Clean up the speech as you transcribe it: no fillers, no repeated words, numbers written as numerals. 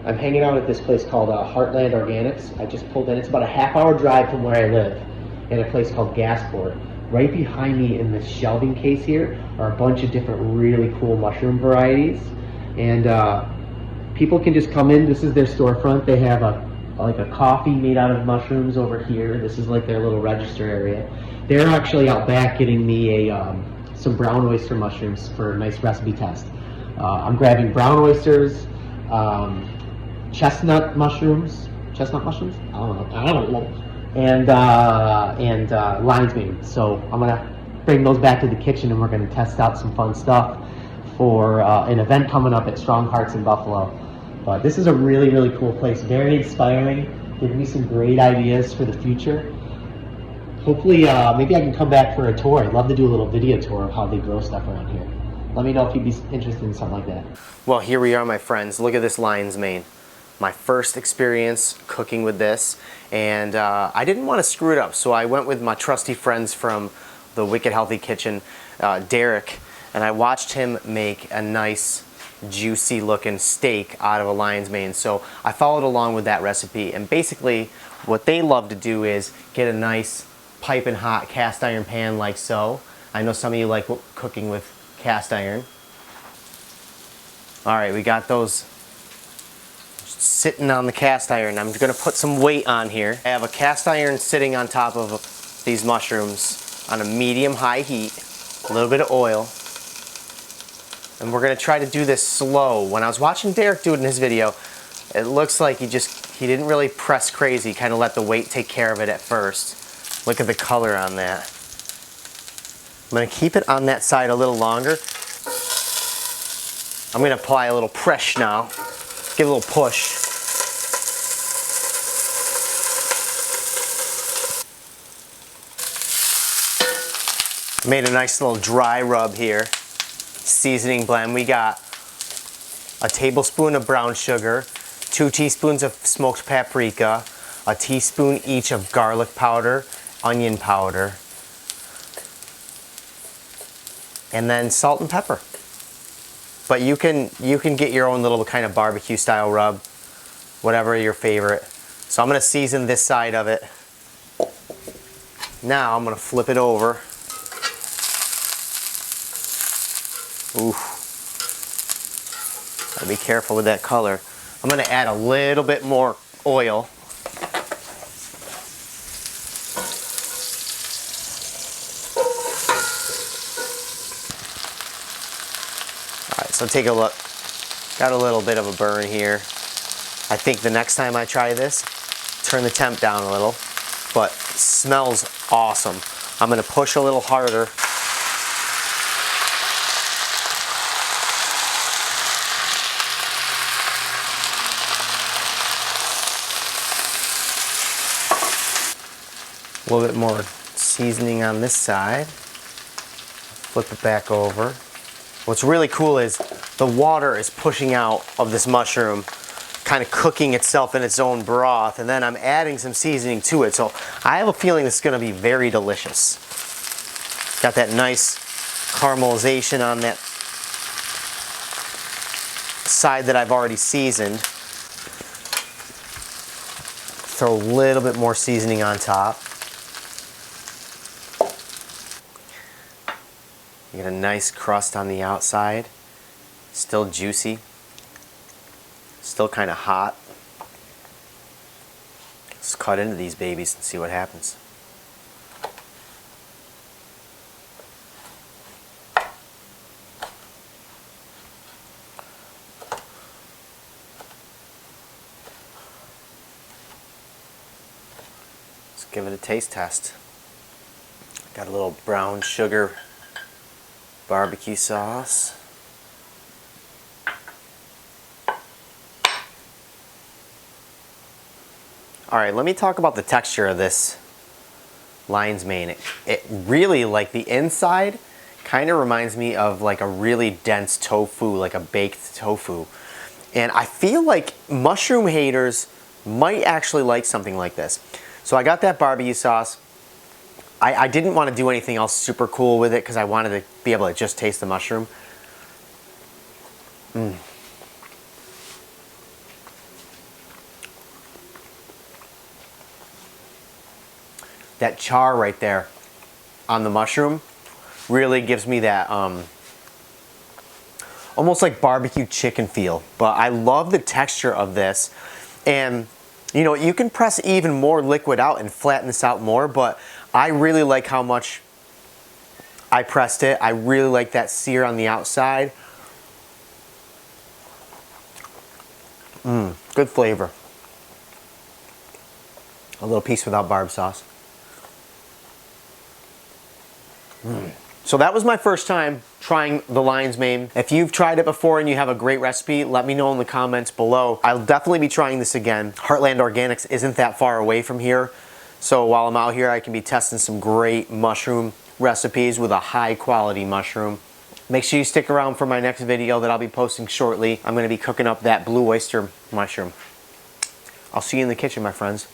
I'm hanging out at this place called Heartland Organics. I just pulled in. It's about a half-hour drive from where I live, in a place called Gasport. Right behind me in this shelving case here are a bunch of different really cool mushroom varieties, and people can just come in. This is their storefront. They have like a coffee made out of mushrooms over here. This is like their little register area. They're actually out back getting me some brown oyster mushrooms for a nice recipe test. I'm grabbing brown oysters, chestnut mushrooms. Chestnut mushrooms? I don't know. And lion's mane. So I'm gonna bring those back to the kitchen, and we're gonna test out some fun stuff for an event coming up at Strong Hearts in Buffalo. But this is a really, really cool place. Very inspiring. Giving me some great ideas for the future. Hopefully, maybe I can come back for a tour. I'd love to do a little video tour of how they grow stuff around here. Let me know if you'd be interested in something like that. Well, here we are, my friends. Look at this lion's mane. My first experience cooking with this, and I didn't want to screw it up, so I went with my trusty friends from the Wicked Healthy Kitchen, Derek, and I watched him make a nice juicy looking steak out of a lion's mane. So I followed along with that recipe, and basically what they love to do is get a nice piping hot cast iron pan like so. I know some of you like cooking with cast iron. Alright, we got those sitting on the cast iron. I'm going to put some weight on here. I have a cast iron sitting on top of these mushrooms on a medium-high heat, a little bit of oil, and we're going to try to do this slow. When I was watching Derek do it in his video, it looks like he didn't really press crazy, kind of let the weight take care of it at first. Look at the color on that. I'm going to keep it on that side a little longer. I'm going to apply a little press now. Give a little push. Made a nice little dry rub here. Seasoning blend. We got a tablespoon of brown sugar, 2 teaspoons of smoked paprika, a teaspoon each of garlic powder, onion powder, and then salt and pepper. But you can get your own little kind of barbecue style rub, whatever your favorite. So I'm going to season this side of it. Now I'm going to flip it over. Ooh. Gotta be careful with that color. I'm going to add a little bit more oil. So take a look. Got a little bit of a burn here. I think the next time I try this, turn the temp down a little, but it smells awesome. I'm going to push a little harder. A little bit more seasoning on this side. Flip it back over. What's really cool is the water is pushing out of this mushroom, kind of cooking itself in its own broth, and then I'm adding some seasoning to it. So I have a feeling this is going to be very delicious. Got that nice caramelization on that side that I've already seasoned. Throw a little bit more seasoning on top. You get a nice crust on the outside, still juicy, still kind of hot. Let's cut into these babies and see what happens. Let's give it a taste test. Got a little brown sugar barbecue sauce. Alright, let me talk about the texture of this lion's mane. It really, like the inside, kind of reminds me of like a really dense tofu, like a baked tofu. And I feel like mushroom haters might actually like something like this. So I got that barbecue sauce. I didn't want to do anything else super cool with it because I wanted to be able to just taste the mushroom. that char right there on the mushroom really gives me that almost like barbecue chicken feel. But I love the texture of this. And you know, you can press even more liquid out and flatten this out more, but I really like how much I pressed it. I really like that sear on the outside. Good flavor. A little piece without barb sauce. So that was my first time trying the lion's mane. If you've tried it before and you have a great recipe, let me know in the comments below. I'll definitely be trying this again. Heartland Organics isn't that far away from here. So while I'm out here, I can be testing some great mushroom recipes with a high quality mushroom. Make sure you stick around for my next video that I'll be posting shortly. I'm gonna be cooking up that blue oyster mushroom. I'll see you in the kitchen, my friends.